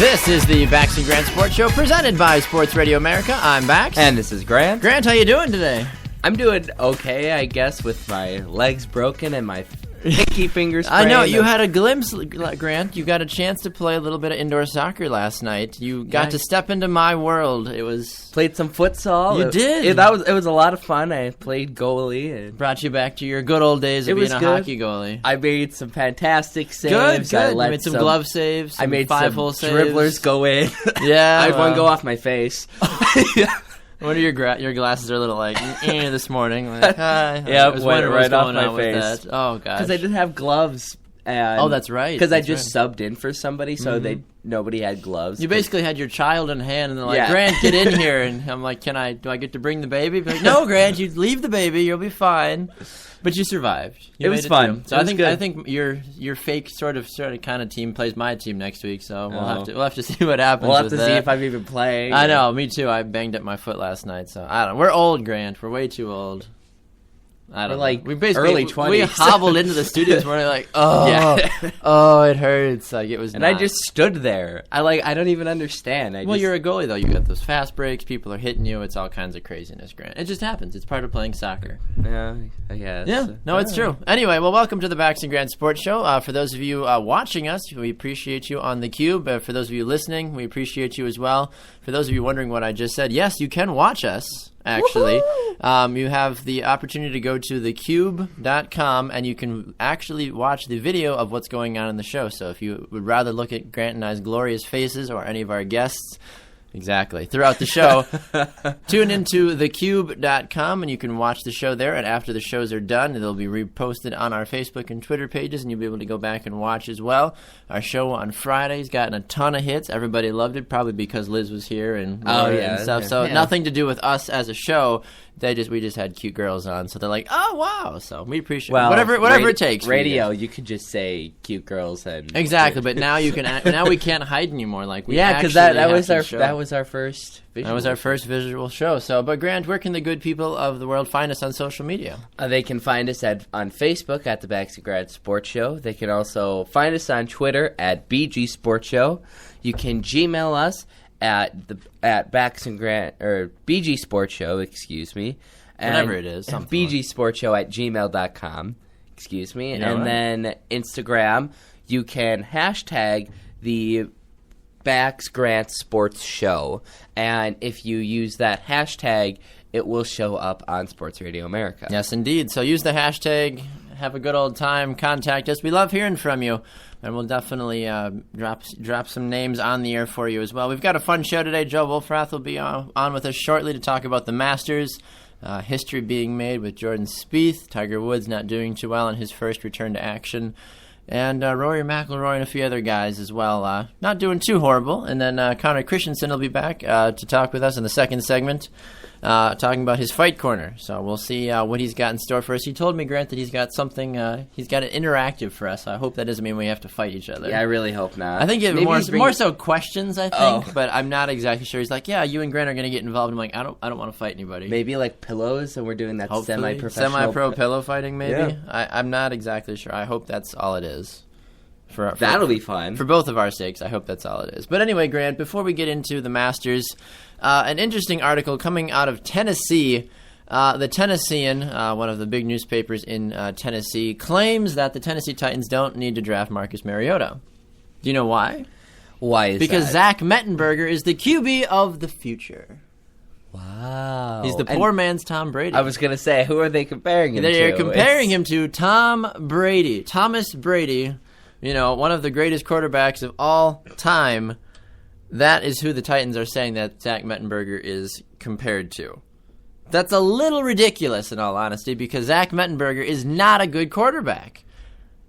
This is the Bax and Grant Sports Show presented by Sports Radio America. I'm Bax. And this is Grant. Grant, how you doing today? I'm doing okay, I guess, with my legs broken and my pinky fingers sprained. I know, you had a glimpse, Grant. You got a chance to play a little bit of indoor soccer last night. You got to step into my world. It was... Played some futsal. You did? It was a lot of fun. I played goalie. And brought you back to your good old days of being a hockey goalie. I made some fantastic saves. Good. You made some glove saves. I made some saves. dribblers go in. Yeah. I had one go off my face. What are your glasses are a little like this morning? Like, yeah, went right off my face. Oh gosh, because I didn't have gloves. And that's right. Because I just subbed in for somebody, so nobody had gloves. You basically had your child in hand, and they're like, Grant, get in here. And I'm like, do I get to bring the baby? Like, no, Grant, you leave the baby. You'll be fine. But you survived. It was fun. So I think your fake sort of kind of team plays my team next week. So we'll have to see what happens. We'll have to see if I'm even playing. I know. Me too. I banged up my foot last night. So I don't know. We're old, Grant. We're way too old. I don't know. Like we basically early 20s. We hobbled into the studio this morning like, oh, it hurts. Like it was. And I just stood there. I don't even understand. You're a goalie though. You got those fast breaks. People are hitting you. It's all kinds of craziness, Grant. It just happens. It's part of playing soccer. Yeah, I guess. Yeah. No, it's true. Anyway, well, welcome to the Bax and Grant Sports Show. For those of you watching us, we appreciate you on the Cube. For those of you listening, we appreciate you as well. For those of you wondering what I just said, yes, you can watch us. Actually, you have the opportunity to go to thecube.com and you can actually watch the video of what's going on in the show. So if you would rather look at Grant and I's glorious faces or any of our guests, throughout the show, tune into thecube.com and you can watch the show there. And after the shows are done, they'll be reposted on our Facebook and Twitter pages, and you'll be able to go back and watch as well. Our show on Friday's gotten a ton of hits. Everybody loved it, probably because Liz was here and stuff. So nothing to do with us as a show. We just had cute girls on, so they're like, oh wow. So we appreciate whatever it takes. Radio, you could just say cute girls and exactly, but now you can. Now we can't hide anymore. Like because that was our first. That was our first visual show. So, but Grant, where can the good people of the world find us on social media? They can find us on Facebook at the Bax and Grant Sports Show. They can also find us on Twitter at BG Sports Show. You can Gmail us at Bax and Grant or BG Sports Show, excuse me. Whatever it is. BG Sports Show at gmail.com, excuse me. Then Instagram, you can hashtag the Bax Grant Sports Show. And if you use that hashtag, it will show up on Sports Radio America. Yes, indeed. So use the hashtag, have a good old time, contact us. We love hearing from you. And we'll definitely drop some names on the air for you as well. We've got a fun show today. Joe Wolfrath will be on with us shortly to talk about the Masters, history being made with Jordan Spieth, Tiger Woods not doing too well in his first return to action, and Rory McIlroy and a few other guys as well, not doing too horrible. And then Connor Christensen will be back to talk with us in the second segment, talking about his fight corner. So we'll see what he's got in store for us. He told me, Grant, that he's got something, he's got an interactive for us. I hope that doesn't mean we have to fight each other. Yeah, I really hope not. I think more so questions, I think, but I'm not exactly sure. He's like, yeah, you and Grant are going to get involved. I'm like, I don't want to fight anybody. Maybe like pillows, and we're doing that semi-pro pillow fighting, maybe? Yeah. I'm not exactly sure. I hope that's all it is. That'll be fun. For both of our sakes, I hope that's all it is. But anyway, Grant, before we get into the Masters, an interesting article coming out of Tennessee. The Tennessean, one of the big newspapers in Tennessee, claims that the Tennessee Titans don't need to draft Marcus Mariota. Do you know why? Why is because that? Zach Mettenberger is the QB of the future. Wow. He's the poor man's Tom Brady. I was going to say, who are they comparing him to? They're comparing him to Tom Brady. Thomas Brady, one of the greatest quarterbacks of all time. That is who the Titans are saying that Zach Mettenberger is compared to. That's a little ridiculous, in all honesty, because Zach Mettenberger is not a good quarterback.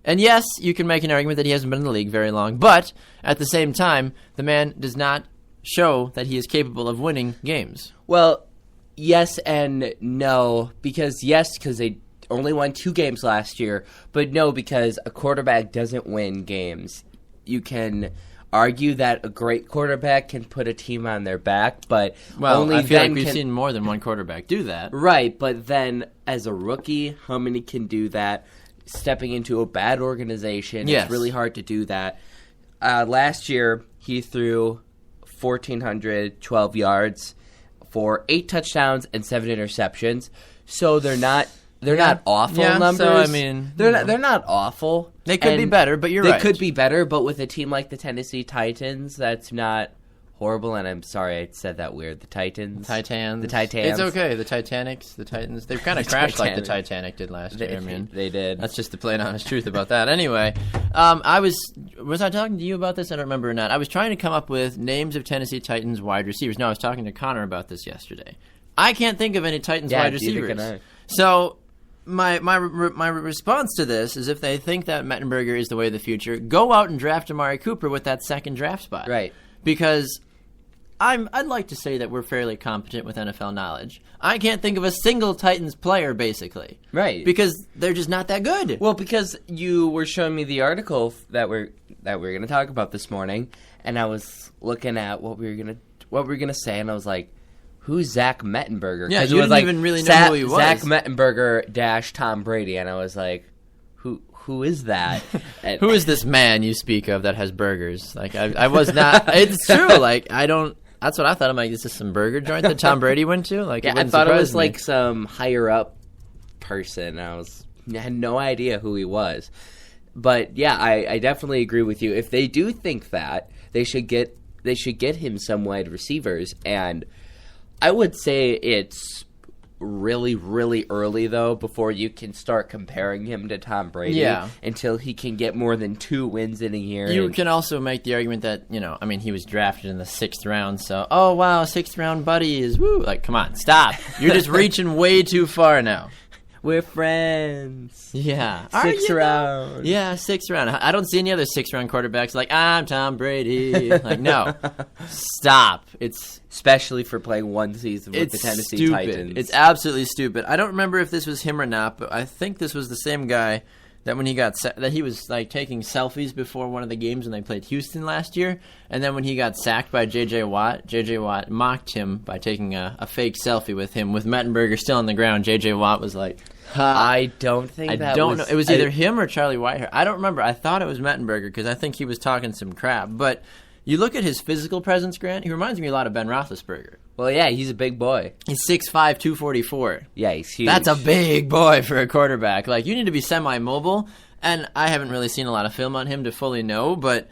And yes, you can make an argument that he hasn't been in the league very long, but at the same time, the man does not show that he is capable of winning games. Well, yes and no, because they only won 2 games last year, but no, because a quarterback doesn't win games. You can argue that a great quarterback can put a team on their back, but only I feel then like we've seen more than one quarterback do that. Right, but then as a rookie, how many can do that? Stepping into a bad organization, yes. It's really hard to do that. last year he threw 1,412 yards for 8 touchdowns and 7 interceptions. So they're not awful numbers. So I mean, they're not awful. They could be better, but you're right. They could be better, but with a team like the Tennessee Titans, that's not horrible. And I'm sorry I said that weird. The Titans. The Titans. It's okay. The Titanics, the Titans. They've kind of crashed like the Titanic did last year. I mean, they did. That's just the plain honest truth about that. Anyway, was I talking to you about this? I don't remember or not. I was trying to come up with names of Tennessee Titans wide receivers. No, I was talking to Connor about this yesterday. I can't think of any Titans wide receivers. So my response to this is, if they think that Mettenberger is the way of the future, go out and draft Amari Cooper with that second draft spot. Right. Because I'd like to say that we're fairly competent with NFL knowledge. I can't think of a single Titans player, basically. Right. Because they're just not that good. Well, because you were showing me the article that we're going to talk about this morning, and I was looking at what we were gonna say, and I was like, who's Zach Mettenberger? Yeah, you didn't even really know who he was. Zach Mettenberger - Tom Brady, and I was like, who is that? And who is this man you speak of that has burgers? Like, I was not. It's true. Like, I don't. That's what I thought. I'm like, is this some burger joint that Tom Brady went to? Like, yeah, I thought it was like some higher up person. I had no idea who he was. But yeah, I definitely agree with you. If they do think that, they should get him some wide receivers. And I would say it's really, really early, though, before you can start comparing him to Tom Brady until he can get more than 2 wins in a year. You can also make the argument that, he was drafted in the 6th round, so, oh, wow, 6th round buddy is, woo. Like, come on, stop. You're just reaching way too far now. We're friends. Yeah. 6th round. Yeah, 6th round. I don't see any other 6th round quarterbacks like, I'm Tom Brady. Like, no. Stop. It's especially for playing one season with the Tennessee Titans. It's absolutely stupid. I don't remember if this was him or not, but I think this was the same guy that when he that he was like taking selfies before one of the games when they played Houston last year, and then when he got sacked by J.J. Watt mocked him by taking a fake selfie with him with Mettenberger still on the ground. J.J. Watt was like, I don't think that don't know. It was either him or Charlie Whitehair. I don't remember. I thought it was Mettenberger because I think he was talking some crap. But you look at his physical presence, Grant, he reminds me a lot of Ben Roethlisberger. Well, yeah, he's a big boy. He's 6'5", 244. Yeah, he's huge. That's a big boy for a quarterback. Like, you need to be semi-mobile, and I haven't really seen a lot of film on him to fully know, but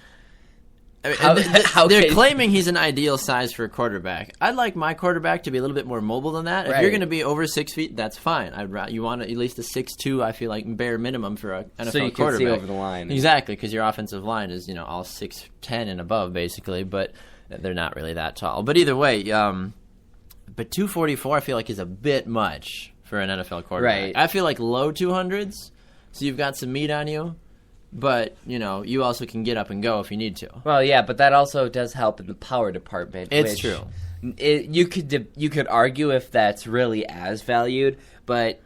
I mean, they're claiming he's an ideal size for a quarterback. I'd like my quarterback to be a little bit more mobile than that. If you're going to be over 6 feet, that's fine. You want at least a 6'2", I feel like, bare minimum for an NFL quarterback. So you can see over the line. Exactly, because your offensive line is, all 6'10" and above, basically, but they're not really that tall. But either way, but 244 I feel like is a bit much for an NFL quarterback. Right. I feel like low 200s, so you've got some meat on you. But, you also can get up and go if you need to. Well, yeah, but that also does help in the power department. It's true. You could argue if that's really as valued, but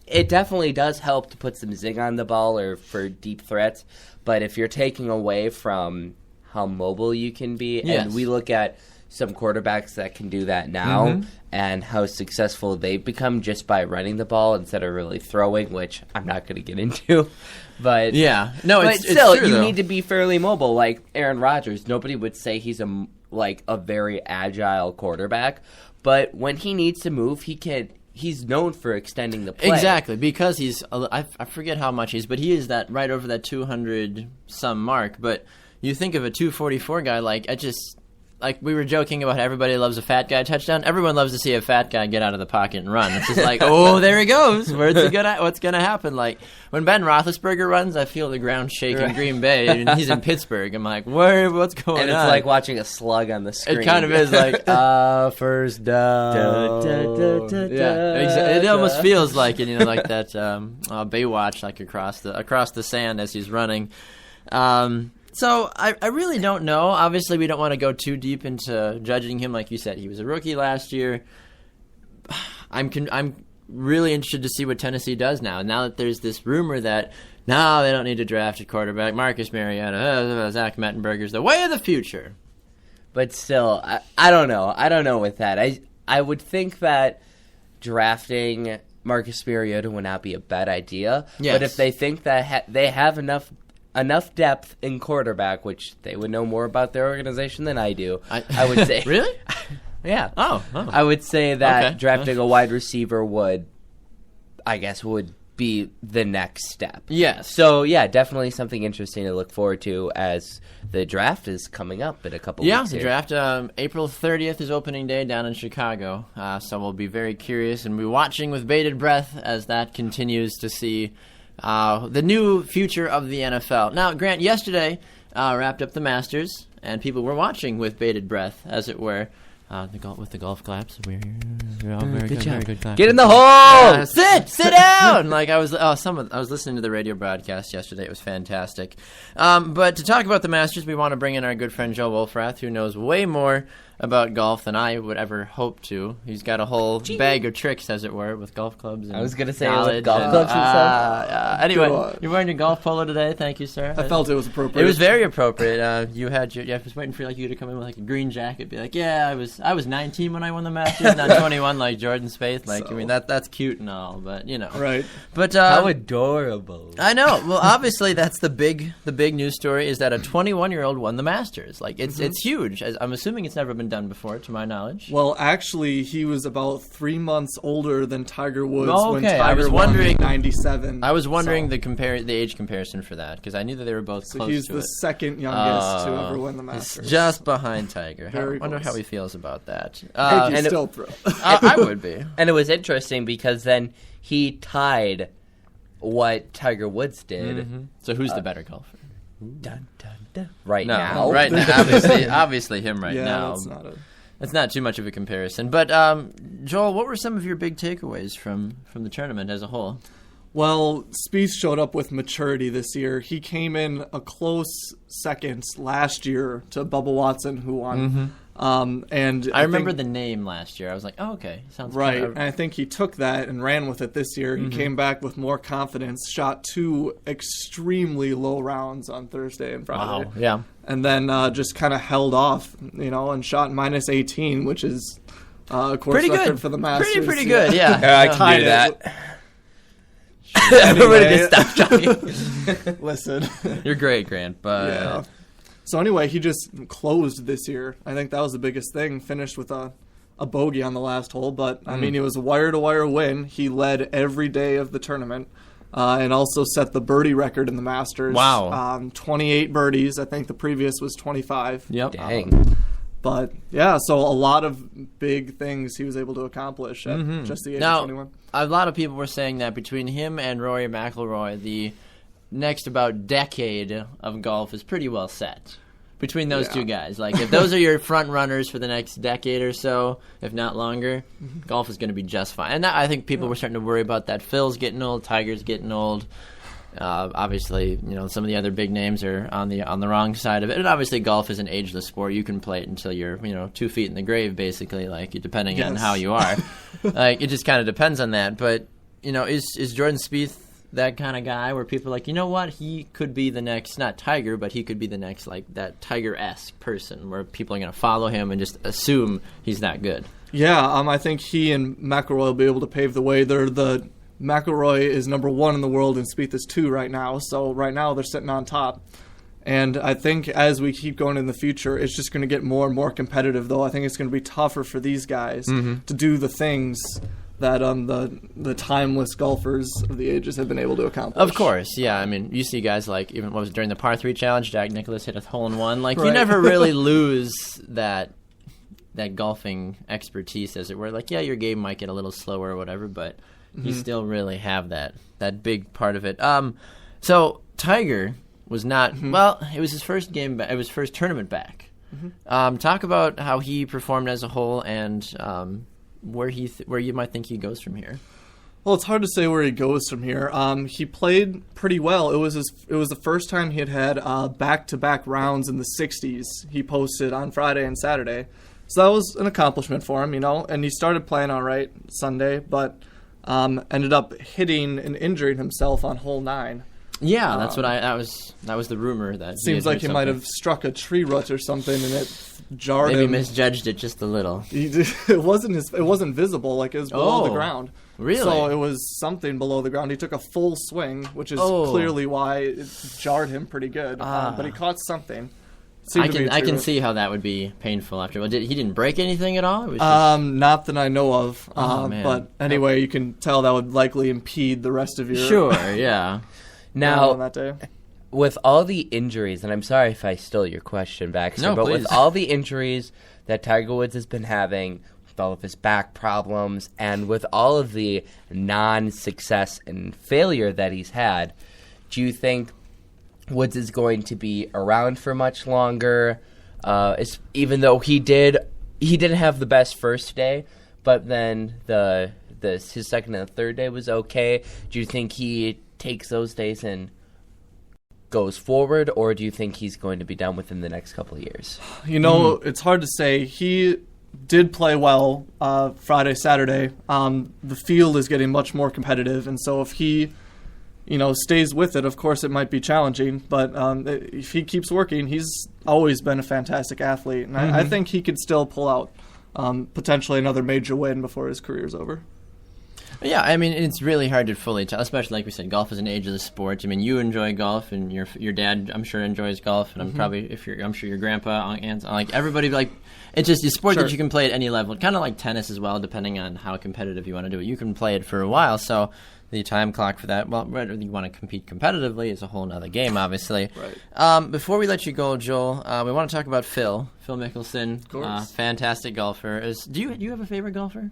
it definitely does help to put some zing on the ball or for deep threats. But if you're taking away from how mobile you can be, and we look at some quarterbacks that can do that now and how successful they've become just by running the ball instead of really throwing, which I'm not going to get into. But yeah, no, but it's still, true, you though. need to be fairly mobile. Like Aaron Rodgers, nobody would say he's a very agile quarterback, but when he needs to move, he's known for extending the play. Exactly, because I forget how much but he is that right over that 200 some mark. But you think of a 244 guy, like we were joking about how everybody loves a fat guy touchdown. Everyone loves to see a fat guy get out of the pocket and run. It's just like, oh, there he goes. What's gonna happen? Like when Ben Roethlisberger runs, I feel the ground shake in Green Bay, and he's in Pittsburgh. I'm like, what's going on? And it's like watching a slug on the screen. It kind of is like, first down. Yeah, it almost feels like it, like that Baywatch, like across the sand as he's running. So I really don't know. Obviously, we don't want to go too deep into judging him. Like you said, he was a rookie last year. I'm really interested to see what Tennessee does now. Now that there's this rumor that no, they don't need to draft a quarterback. Marcus Mariota, Zach Mettenberger's the way of the future. But still, I don't know. I don't know with that. I would think that drafting Marcus Mariota would not be a bad idea. Yes. But if they think that they have enough enough depth in quarterback, which they would know more about their organization than I do. I would say. Really? Yeah. Oh. I would say that Okay. drafting a wide receiver would be the next step. Yes. So, yeah, definitely something interesting to look forward to as the draft is coming up in a couple Yeah, weeks the here. draft, April 30th is opening day down in Chicago. So we'll be very curious and be watching with bated breath as that continues to see the new future of the NFL. Now, Grant, yesterday wrapped up the Masters, and people were watching with bated breath, as it were. With the golf claps, we're all very good, job. very good claps. Get in the hole! Sit down. Like I was listening to the radio broadcast yesterday. It was fantastic. But to talk about the Masters, we want to bring in our good friend Joe Wolfrath, who knows way more about golf than I would ever hope to. He's got a whole bag of tricks, as it were, with golf clubs. And I was gonna say knowledge with golf and, clubs and stuff. Anyway, Go on. you're wearing your golf polo today. Thank you, sir. I felt it was appropriate. It was very appropriate. I was waiting for you to come in with like a green jacket, be like, "Yeah, I was 19 when I won the Masters, not 21 like Jordan Spieth." Like, So. I mean, that's cute and all, but you know, Right. But How adorable. I know. Well, obviously, that's the big news story is that a 21-year-old won the Masters. Like, it's huge. I'm assuming it's never been done before, to my knowledge. Well, actually, he was about 3 months older than Tiger Woods Oh, when okay. Tiger I was won wondering- in 97. I was wondering So- the age comparison for that because I knew that they were both So close he's to the it. second youngest to Oh. ever win the He's Masters. just behind Tiger. I Very wonder close. how he feels about that. I think and he's it- still thrilled. I would be. And it was interesting because then he tied what Tiger Woods did. So who's the better golfer? Dun, dun, dun. Right No, now. right now, obviously him right yeah, now. that's not a... It's not too much of a comparison. But Joel, what were some of your big takeaways from the tournament as a whole? Well, Spieth showed up with maturity this year. He came in a close second last year to Bubba Watson, who won. And I remember think- the name last year. I was like, oh, okay. Sounds Right, kind and of- I think he took that and ran with it this year. He came back with more confidence, shot 2 extremely low rounds on Thursday and Friday. Wow, yeah. And then just kind of held off, and shot minus 18, which is a course Pretty record good. for the Masters. Pretty good, yeah. I can Tied do it. that. Anyway, Everybody just stop talking. listen. You're great, Grant, but Yeah. So anyway, he just closed this year. I think that was the biggest thing. Finished with a bogey on the last hole, but I mean, it was a wire-to-wire win. He led every day of the tournament, and also set the birdie record in the Masters. Wow. 28 birdies. I think the previous was 25. Yep. Dang. But yeah, so a lot of big things he was able to accomplish at just the age Now, of 21. a lot of people were saying that between him and Rory McIlroy, the next about decade of golf is pretty well set. Between those Yeah. two guys. Like, if those are your front runners for the next decade or so, if not longer, golf is going to be just fine. And that, I think people were starting to worry about that. Phil's getting old, Tiger's getting old. Obviously, some of the other big names are on the wrong side of it. And obviously, golf is an ageless sport. You can play it until you're 2 feet in the grave, basically. Like, depending on Yes. how you are. Like, it just kind of depends on that. But is Jordan Spieth that kind of guy where people are like, you know what, he could be the next, not Tiger, but he could be the next like that Tiger-esque person where people are going to follow him and just assume he's that good. Yeah, I think he and McIlroy will be able to pave the way. McIlroy is number 1 in the world and Spieth is 2 right now. So right now they're sitting on top. And I think as we keep going in the future, it's just going to get more and more competitive, though. I think it's going to be tougher for these guys to do the things that the timeless golfers of the ages have been able to accomplish. Of course, yeah. I mean, you see guys like, even what was it, during the par 3 challenge, Jack Nicklaus hit a hole-in-one. Like, you Right. never really lose that golfing expertise, as it were. Like, yeah, your game might get a little slower or whatever, but you still really have that big part of it. So Tiger was not well. It was his first game back. It was his first tournament back. Talk about how he performed as a whole and where you might think he goes from here. Well, it's hard to say where he goes from here. He played pretty well. It was the first time he had back-to-back rounds in the 60s. He posted on Friday and Saturday, so that was an accomplishment for him, And he started playing all right Sunday, but ended up hitting and injuring himself on hole 9. Yeah, that's what that was the rumor that Seems like he might have struck a tree root or something, and it jarred maybe him. misjudged it just a little. It wasn't visible, like it was below the ground. Really? So it was something below the ground. He took a full swing, which is Oh. clearly why it jarred him pretty good. But he caught something. I can see how that would be painful after. Well, he didn't break anything at all? It was Not that I know of. Man. But anyway, you can tell that would likely impede the rest of your sure, yeah. on Now, that day. with all the injuries, and I'm sorry if I stole your question, Baxter, No, but please. with all the injuries that Tiger Woods has been having, with all of his back problems, and with all of the non-success and failure that he's had, do you think Woods is going to be around for much longer? Even though he didn't have the best first day, but then his second and third day was okay. Do you think he takes those days and goes forward, or do you think he's going to be done within the next couple of years? It's hard to say. He did play well Friday, Saturday. The field is getting much more competitive, and so if he stays with it, of course it might be challenging, but if he keeps working, he's always been a fantastic athlete, and I think he could still pull out potentially another major win before his career's over. Yeah, I mean, it's really hard to fully tell, especially like we said, golf is an ageless sport. I mean, you enjoy golf, and your dad, I'm sure, enjoys golf, and I'm sure your grandpa, aunts, like everybody, like it's just a sport that you can play at any level, kind of like tennis as well, depending on how competitive you want to do it. You can play it for a while, so the time clock for that, well, whether you want to compete competitively is a whole other game, obviously. Right. Before we let you go, Joel, we want to talk about Phil Mickelson, Of course. fantastic golfer. Do you have a favorite golfer?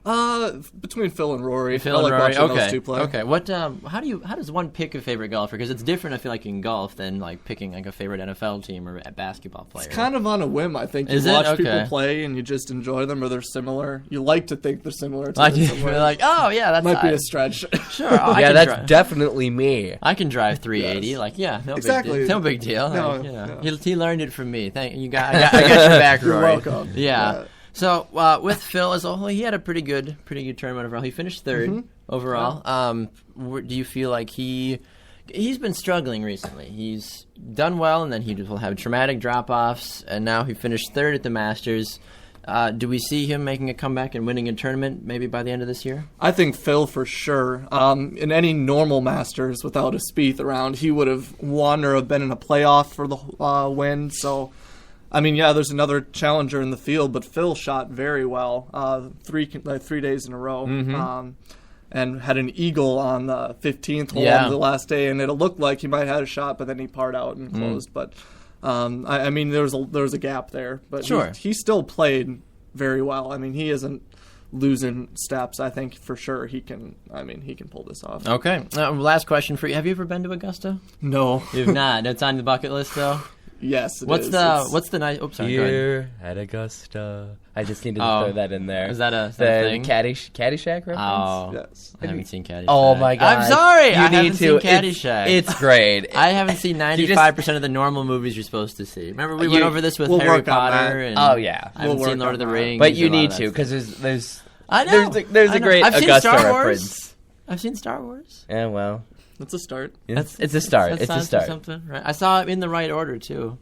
Between Phil and Rory. Phil I like and Rory. watching Okay. those two play. Okay. What? How does one pick a favorite golfer? Because it's different. I feel like in golf than like picking like a favorite NFL team or a basketball player. It's kind of on a whim, I think. You Is it? watch Okay. people play and you just enjoy them, or they're similar. You like to think they're similar to Like, them somewhere. you're like, oh yeah, that's Might be a stretch. sure. I Yeah, can that's drive. definitely me. I can drive 380. Yes. Like, yeah, no Exactly. big deal. No big deal. No, Like, yeah. He learned it from me. Thank you. I got your back, You're Rory. welcome. Yeah. So with Phil as a whole, he had a pretty good tournament overall. He finished third overall. Do you feel like he's been struggling recently? He's done well, and then he will have traumatic drop-offs, and now he finished third at the Masters. Do we see him making a comeback and winning a tournament maybe by the end of this year? I think Phil for sure. In any normal Masters without a Spieth around, he would have won or have been in a playoff for the win. So, I mean, yeah, there's another challenger in the field, but Phil shot very well 3 days in a row. And had an eagle on the 15th hole on the last day, and it looked like he might have had a shot, but then he parred out and closed. But I mean, there was a gap there, but Sure. he still played very well. I mean, he isn't losing steps. I think for sure he can pull this off. Okay. Last question for you. Have you ever been to Augusta? No. You've not. It's on the bucket list, though. Yes. It What's is. the nice? Oops, sorry. Go ahead. Here at Augusta. I just needed to Oh. throw that in there. Is that a the thing? Caddyshack reference? Oh, Yes. I haven't seen Caddyshack. Oh my god! I'm sorry. You I need haven't to. seen Caddyshack. It's great. I haven't seen 95% of the normal movies you're supposed to see. Remember we went over this with we'll Harry work on Potter that. and Oh, yeah. I haven't We'll seen work Lord of the on that. Rings. But you a lot need of that to, stuff. because there's I know. there's I a know. great I've seen Augusta Star Wars. reference. I've seen Star Wars. Yeah, well, That's a start. it's a start. That It's a sounds start. Something, right? I saw it in the right order too.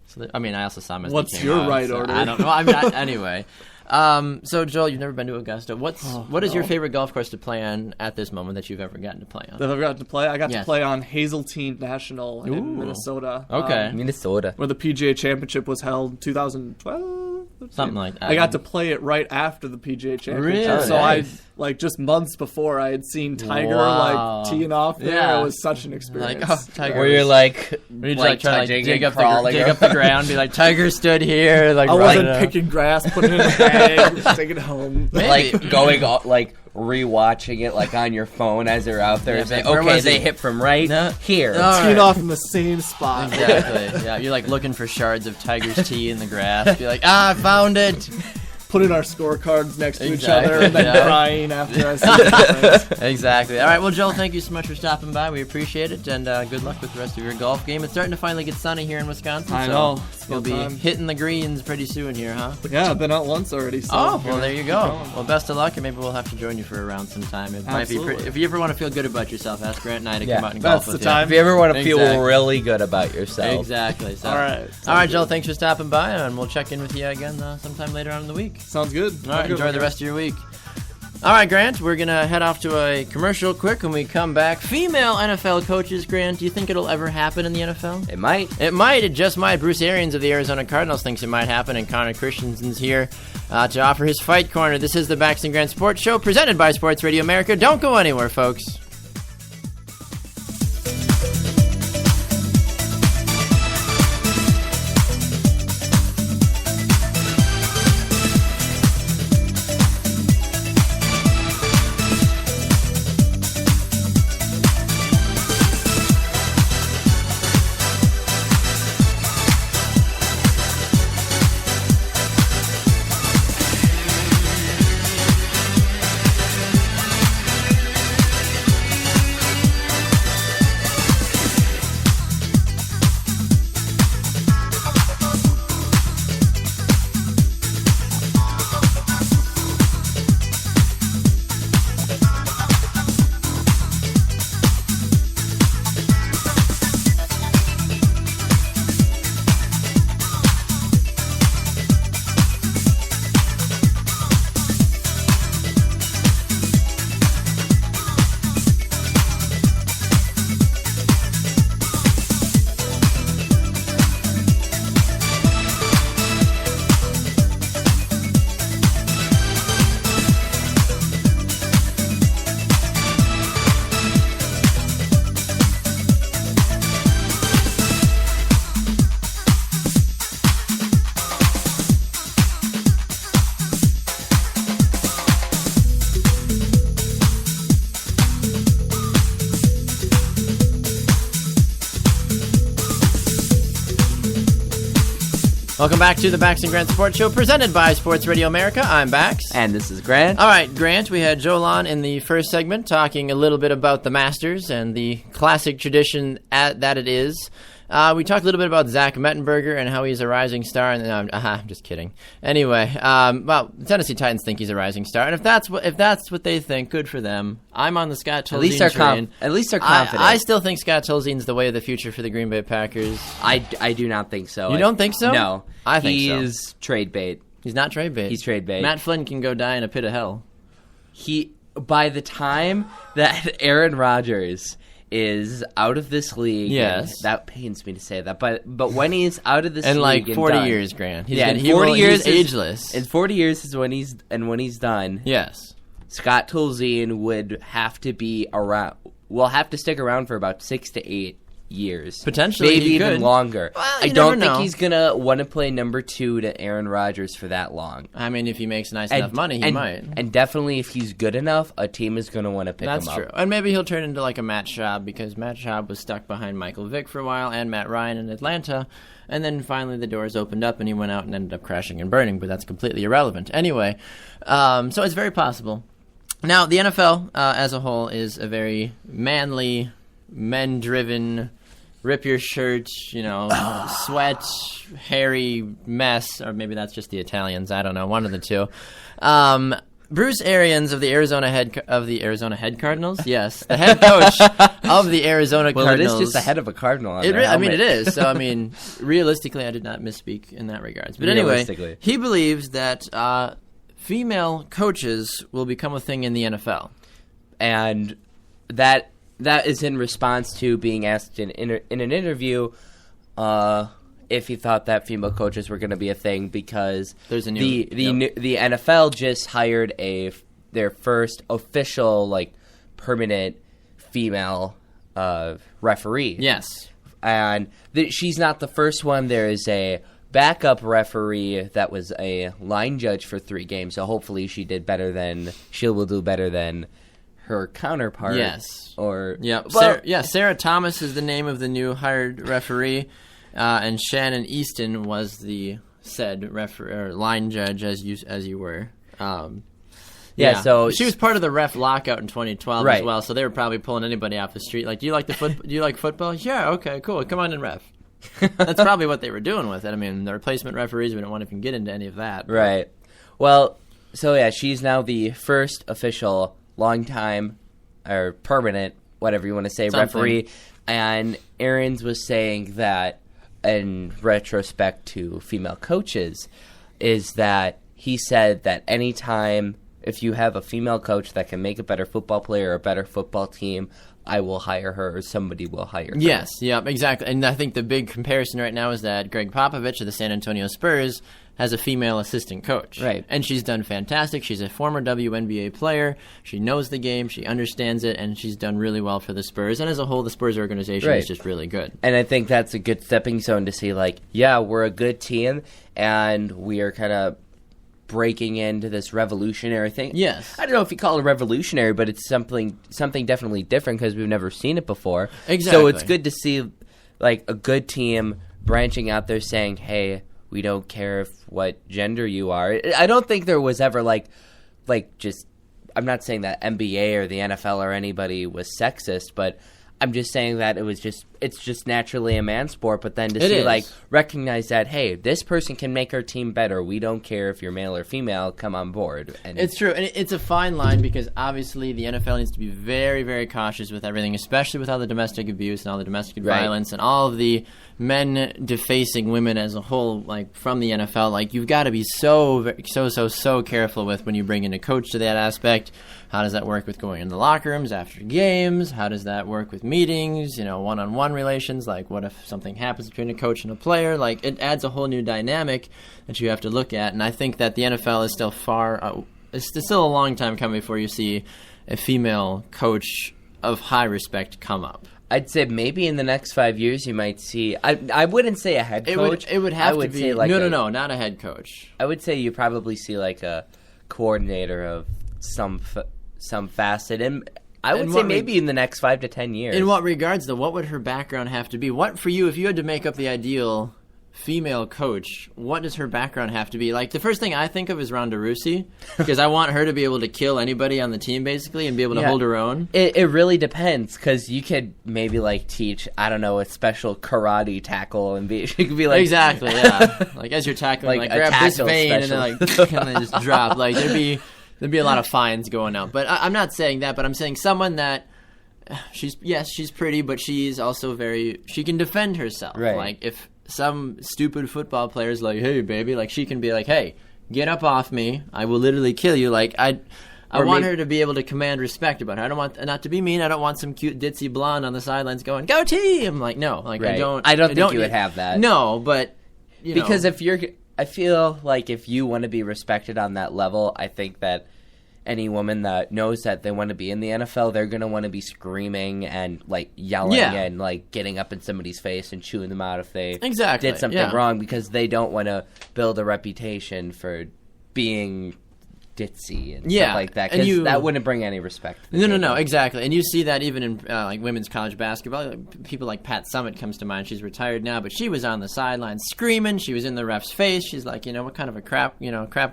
So I mean, I also saw him as they What's came your out, right so order? I don't know. I'm not anyway. So Joel, you've never been to Augusta. What is your no. favorite golf course to play on at this moment that you've ever gotten to play on? That I've gotten to play. I got Yes. to play on Hazeltine National Ooh. in Minnesota. Okay. Minnesota. Where the PGA Championship was held 2012. Something like that. I got to play it right after the PGA Championship. Really? So Nice. just months before, I had seen Tiger Wow. teeing off there. Yeah. It was such an experience. Like, oh, Tiger. Where you're like, Were you just, trying to touching dig and up crawling dig up the ground, be like, Tiger stood here, like I right wasn't up. picking grass, putting it in a bag, just taking it home. Maybe. like going like rewatching it like on your phone as they're out there. Yeah, and say, but where okay, was they it? hit from right No. here. No. Teeing Alright. off in the same spot. Exactly. Yeah, you're like looking for shards of Tiger's tea in the grass. Be like, I found it. Putting our scorecards next to each Exactly, other and then yeah. crying after I see the difference. Exactly. All right. Well, Joel, thank you so much for stopping by. We appreciate it, and good luck with the rest of your golf game. It's starting to finally get sunny here in Wisconsin. I so know. It's You'll about be time. hitting the greens pretty soon here, huh? Yeah, I've been out once already. So Oh, well, there you keep go. going. Well, best of luck, and maybe we'll have to join you for a round sometime. It might be Absolutely. if you ever want to feel good about yourself, ask Grant and I to Yeah, come out and that's golf with the you. time. If you ever want to feel Exactly. really good about yourself, Exactly. So. All right. All right, Joel. Thanks for stopping by, and we'll check in with you again sometime later on in the week. Sounds good. All right. Enjoy the rest of your week. All right, Grant, we're going to head off to a commercial quick. When we come back, female NFL coaches, Grant, do you think it'll ever happen in the NFL? It might. It might. It just might. Bruce Arians of the Arizona Cardinals thinks it might happen, and Connor Christensen's here to offer his fight corner. This is the Bax and Grant Sports Show, presented by Sports Radio America. Don't go anywhere, folks. Welcome back to the Bax and Grant Sports Show, presented by Sports Radio America. I'm Bax. And this is Grant. All right, Grant, we had Jolan in the first segment talking a little bit about the Masters and the classic tradition that it is. We talked a little bit about Zach Mettenberger and how he's a rising star. And I'm just kidding. Anyway, well, the Tennessee Titans think he's a rising star, and if that's what they think, good for them. I'm on the Scott Tolzien train. At least they're confident. I still think Scott Tolzien's the way of the future for the Green Bay Packers. I do not think so. You don't think so? No, I think he's trade bait. He's not trade bait. He's trade bait. Matt Flynn can go die in a pit of hell. By the time that Aaron Rodgers is out of this league. Yes. That pains me to say that. But when he's out of this in league like 40 and done, years, Grant. in 40 years he's ageless. In 40 years is when he's done. Yes. Scott Tolzien would have to be around. Will have to stick around for about 6 to 8 years, potentially, maybe even longer. Well, I don't think he's gonna want to play number 2 to Aaron Rodgers for that long. I mean, if he makes nice enough money, he might. And definitely, if he's good enough, a team is gonna want to pick him up. That's true. And maybe he'll turn into like a Matt Schaub, because Matt Schaub was stuck behind Michael Vick for a while and Matt Ryan in Atlanta, and then finally the doors opened up and he went out and ended up crashing and burning. But that's completely irrelevant. Anyway, so it's very possible. Now, the NFL as a whole is a very manly, men-driven, rip your shirt, sweat, hairy mess, or maybe that's just the Italians. I don't know, one of the two. Bruce Arians of the Arizona head Cardinals. Yes, the head coach of the Arizona Cardinals. Well, it is just the head of a Cardinal. It is. So, realistically, I did not misspeak in that regards. But anyway, he believes that female coaches will become a thing in the NFL, and that is in response to being asked in an interview if he thought that female coaches were going to be a thing, because there's the NFL just hired their first official permanent female referee. Yes, and she's not the first one. There is a backup referee that was a line judge for 3 games, so hopefully she will do better than her counterpart. Yes. Sarah Thomas is the name of the new hired referee, and Shannon Easton was the said line judge, as you were. So she was part of the ref lockout in 2012 right. as well. So they were probably pulling anybody off the street. Like, do you like Do you like football? Yeah. Okay. Cool. Come on and ref. That's probably what they were doing with it. I mean, the replacement referees, we don't want to even get into any of that. Right. Well, she's now the first official long-time or permanent, whatever you want to say, referee. And Arians was saying that, in retrospect to female coaches, is that he said that anytime if you have a female coach that can make a better football player or a better football team, I will hire her or somebody will hire her. Yes, yeah, exactly. And I think the big comparison right now is that Greg Popovich of the San Antonio Spurs has a female assistant coach. Right. And she's done fantastic. She's a former WNBA player. She knows the game. She understands it. And she's done really well for the Spurs. And as a whole, the Spurs organization is just really good. And I think that's a good stepping stone to see, like, yeah, we're a good team, and we are kind of breaking into this revolutionary thing. Yes. I don't know if you call it revolutionary, but it's something definitely different because we've never seen it before. Exactly. So it's good to see, like, a good team branching out there saying, hey, we don't care what gender you are. I don't think there was ever, like just, I'm not saying that NBA or the NFL or anybody was sexist, but I'm just saying that it's just naturally a man's sport, but then to see, like, recognize that, hey, this person can make our team better. We don't care if you're male or female, come on board. And it's true. And it's a fine line because obviously the NFL needs to be very, very cautious with everything, especially with all the domestic abuse and all the domestic violence and all of the men defacing women as a whole, like, from the NFL. Like, you've got to be so careful with when you bring in a coach to that aspect. How does that work with going in the locker rooms after games? How does that work with meetings, one-on-one relations? Like, what if something happens between a coach and a player? Like, it adds a whole new dynamic that you have to look at. And I think that the NFL is still it's still a long time coming before you see a female coach of high respect come up. I'd say maybe in the next 5 years you might see. I wouldn't say a head coach. It would have to be. Say like no, not a head coach. I would say you probably see like a coordinator of some facet, and I would say maybe in the next 5 to 10 years. In what regards, though? What would her background have to be? What, for you, if you had to make up the ideal female coach, what does her background have to be? Like, the first thing I think of is Ronda Rousey, because I want her to be able to kill anybody on the team, basically, and be able to hold her own. It really depends, because you could maybe, like, teach, I don't know, a special karate tackle, and she could be like... Exactly, yeah. Like, as you're tackling, like grab this vein, and then, like, and then just drop. Like, there'd be a lot of fines going out. But I'm not saying that, but I'm saying someone that... She's pretty, but she's also she can defend herself. Right. Like, if some stupid football player's like, hey, baby, like, she can be like, hey, get up off me. I will literally kill you. Like, I want her to be able to command respect about her. I don't want, not to be mean, I don't want some cute ditzy blonde on the sidelines going, go team! Like, no. Like, right. I don't think you would have that. No, but, because I feel like if you want to be respected on that level, I think that any woman that knows that they want to be in the NFL, they're going to want to be screaming and, like, yelling and, like, getting up in somebody's face and chewing them out if they did something wrong, because they don't want to build a reputation for being ditzy and stuff like that, because that wouldn't bring any respect. No, exactly. And you see that even in like women's college basketball. People like Pat Summitt comes to mind. She's retired now, but she was on the sidelines screaming. She was in the ref's face. She's like, what kind of a crap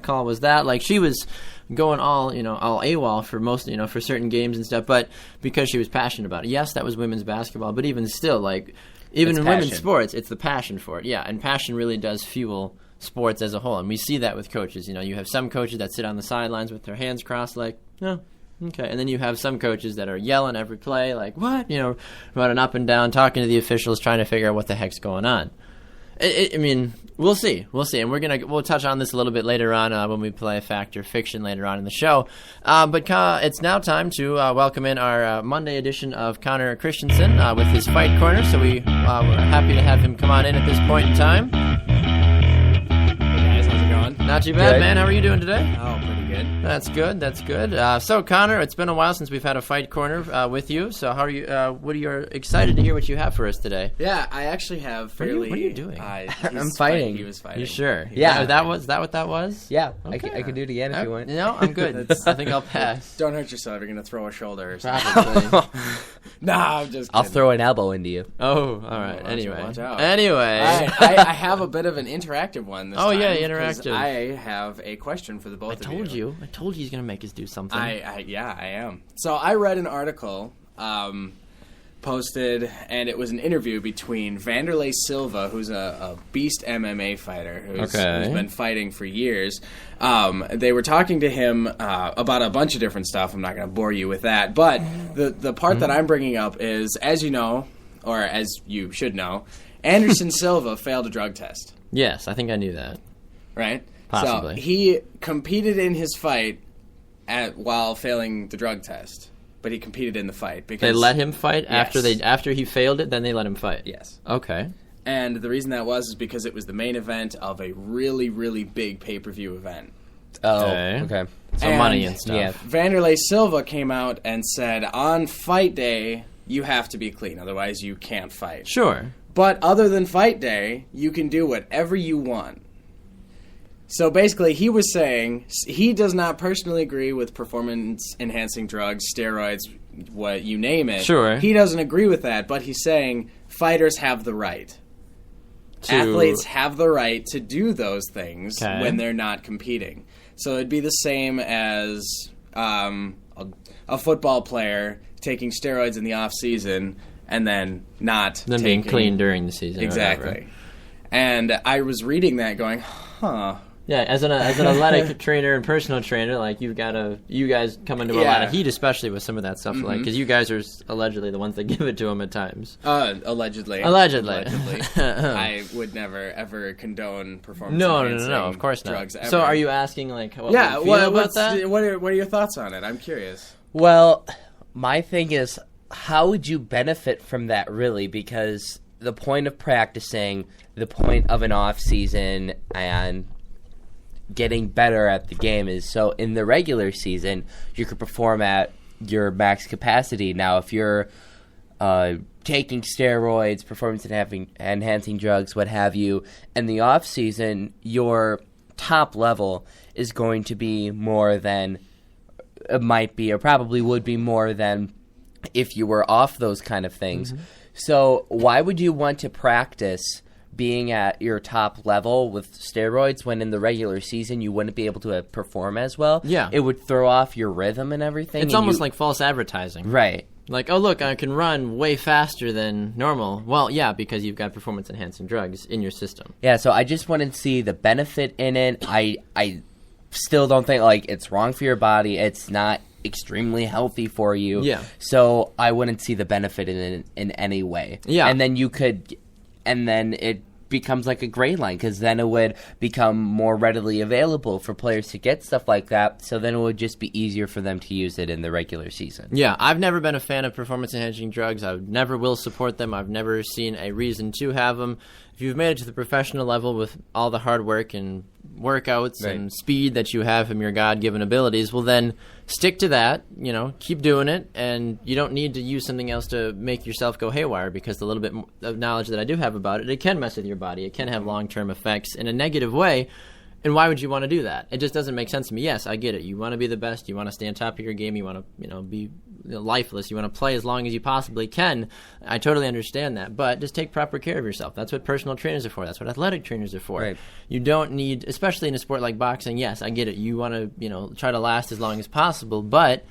call was that? Like, she was going all AWOL for most, for certain games and stuff, but because she was passionate about it. Yes, that was women's basketball, but even still, like, even in women's sports, it's the passion for it. Yeah, and passion really does fuel sports as a whole, and we see that with coaches. You have some coaches that sit on the sidelines with their hands crossed, like, oh, okay, and then you have some coaches that are yelling every play, like, what, running up and down, talking to the officials, trying to figure out what the heck's going on. I mean, we'll see, and we'll touch on this a little bit later on when we play Fact or Fiction later on in the show. But it's now time to welcome in our Monday edition of Connor Christensen with his Fight Corner. So we're happy to have him come on in at this point in time. Not too bad, man. How are you doing today? Oh, pretty good. That's good. So, Connor, it's been a while since we've had a Fight Corner with you. So, how are you? What are you excited to hear what you have for us today? Yeah, I actually have fairly... What are you doing? I'm fighting. He was fighting. You sure? Yeah. Is that what that was? Yeah. Okay. I can do it again if you want. No, I'm good. I think I'll pass. Don't hurt yourself. You're going to throw a shoulder or something. Probably. Nah, I'm just kidding. I'll throw an elbow into you. Oh, all right. Watch out. Anyway. I have a bit of an interactive one this time. Oh, yeah, interactive. I have a question for the both of you. I told you he's going to make us do something. I am. So I read an article posted, and it was an interview between Vanderlei Silva, who's a beast MMA fighter who's been fighting for years. They were talking to him about a bunch of different stuff. I'm not going to bore you with that. But the part that I'm bringing up is, as you know, or as you should know, Anderson Silva failed a drug test. Yes, I think I knew that. Right? Possibly. So he competed in his fight while failing the drug test. But he competed in the fight because they let him fight Yes. after he failed it. Then they let him fight. Yes. Okay. And the reason that was is because it was the main event of a really, really big pay-per-view event. Oh, Okay. okay. So And- money and stuff. Yeah. Vanderlei Silva came out and said, on fight day, you have to be clean, otherwise you can't fight. Sure. But other than fight day, you can do whatever you want. So basically, he was saying he does not personally agree with performance-enhancing drugs, steroids, what you name it. Sure. He doesn't agree with that, but he's saying fighters have the right. Athletes have the right to do those things Okay. when they're not competing. So it'd be the same as a football player taking steroids in the off season and then not Them taking, being clean during the season. or Exactly. whatever. And I was reading that going, huh. Yeah, as an athletic trainer and personal trainer, like you guys come into a lot of heat, especially with some of that stuff, like because you guys are allegedly the ones that give it to them at times. Allegedly. Allegedly. I would never ever condone performance. No, enhancing of course not. drugs ever. So, are you asking like, what Yeah. we feel about What's that? what are your thoughts on it? I'm curious. Well, my thing is, how would you benefit from that, really? Because the point of practicing, the point of an off season, and getting better at the game is so in the regular season you could perform at your max capacity. Now, if you're taking steroids, performance enhancing drugs, what have you, in the off season, your top level is going to be more than it might be, or probably would be more than if you were off those kind of things. So why would you want to practice being at your top level with steroids when in the regular season you wouldn't be able to perform as well? Yeah. It would throw off your rhythm and everything. It's almost like false advertising. Right. Like, oh, look, I can run way faster than normal. Well, yeah, because you've got performance-enhancing drugs in your system. Yeah, so I just want to see the benefit in it. I still don't think, like, it's wrong for your body. It's not extremely healthy for you. Yeah. So I wouldn't see the benefit in any way. Yeah. And then it becomes like a gray line, because then it would become more readily available for players to get stuff like that, so then it would just be easier for them to use it in the regular season. Yeah, I've never been a fan of performance-enhancing drugs. I never will support them. I've never seen a reason to have them. If you've made it to the professional level with all the hard work and workouts and speed that you have from your God-given abilities, well then stick to that, keep doing it, and you don't need to use something else to make yourself go haywire, because the little bit of knowledge that I do have about it, it can mess with your body. It can have long-term effects in a negative way. And why would you want to do that? It just doesn't make sense to me. Yes, I get it. You want to be the best. You want to stay on top of your game. You want to, be lifeless. You want to play as long as you possibly can. I totally understand that. But just take proper care of yourself. That's what personal trainers are for. That's what athletic trainers are for. Right. You don't need, especially in a sport like boxing, yes, I get it. You want to, try to last as long as possible. But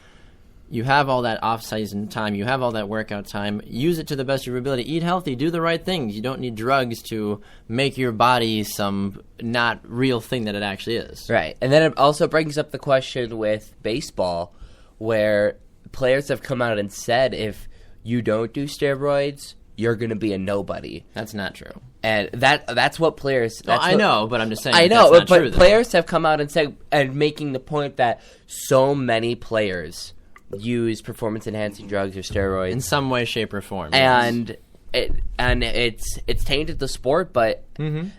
you have all that off-season time. You have all that workout time. Use it to the best of your ability. Eat healthy. Do the right things. You don't need drugs to make your body some not real thing that it actually is. Right. And then it also brings up the question with baseball, where players have come out and said if you don't do steroids, you're going to be a nobody. That's not true. And that's what players... I know, but I'm just saying. I know, that's not but true, players have come out and said, and making the point that so many players use performance-enhancing drugs or steroids in some way, shape, or form. and it's tainted the sport, but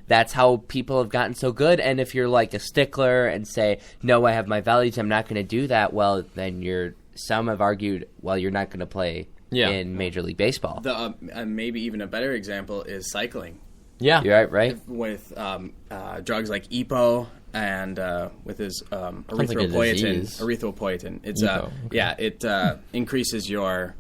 that's how people have gotten so good. And if you're like a stickler and say, no, I have my values, I'm not going to do that, well, then some have argued, well, you're not going to play in Major League Baseball. The maybe even a better example is cycling. Yeah. You're right? With drugs like EPO and with his erythropoietin. It's it increases your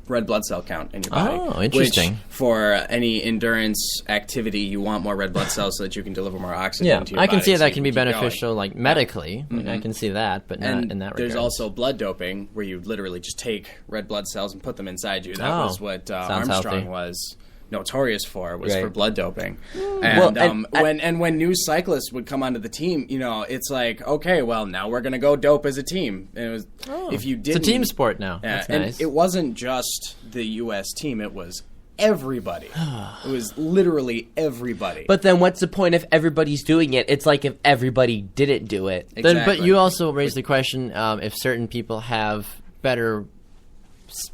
red blood cell count in your body. Oh, interesting. Which, for any endurance activity, you want more red blood cells so that you can deliver more oxygen to your I can body, see so that you can be keep going. beneficial, like medically. Like, I can see that, but not in that regard. There's also blood doping, where you literally just take red blood cells and put them inside you. That was what Armstrong healthy. was notorious for, was Right. for blood doping. And Well, when new cyclists would come onto the team, it's like, okay, well, now we're going to go dope as a team. And it was if you didn't, it's a team sport now. yeah, That's and nice. it wasn't just the U.S. team; it was everybody. It was literally everybody. But then what's the point if everybody's doing it? It's like if everybody didn't do it. Exactly. But you also raised the question if certain people have better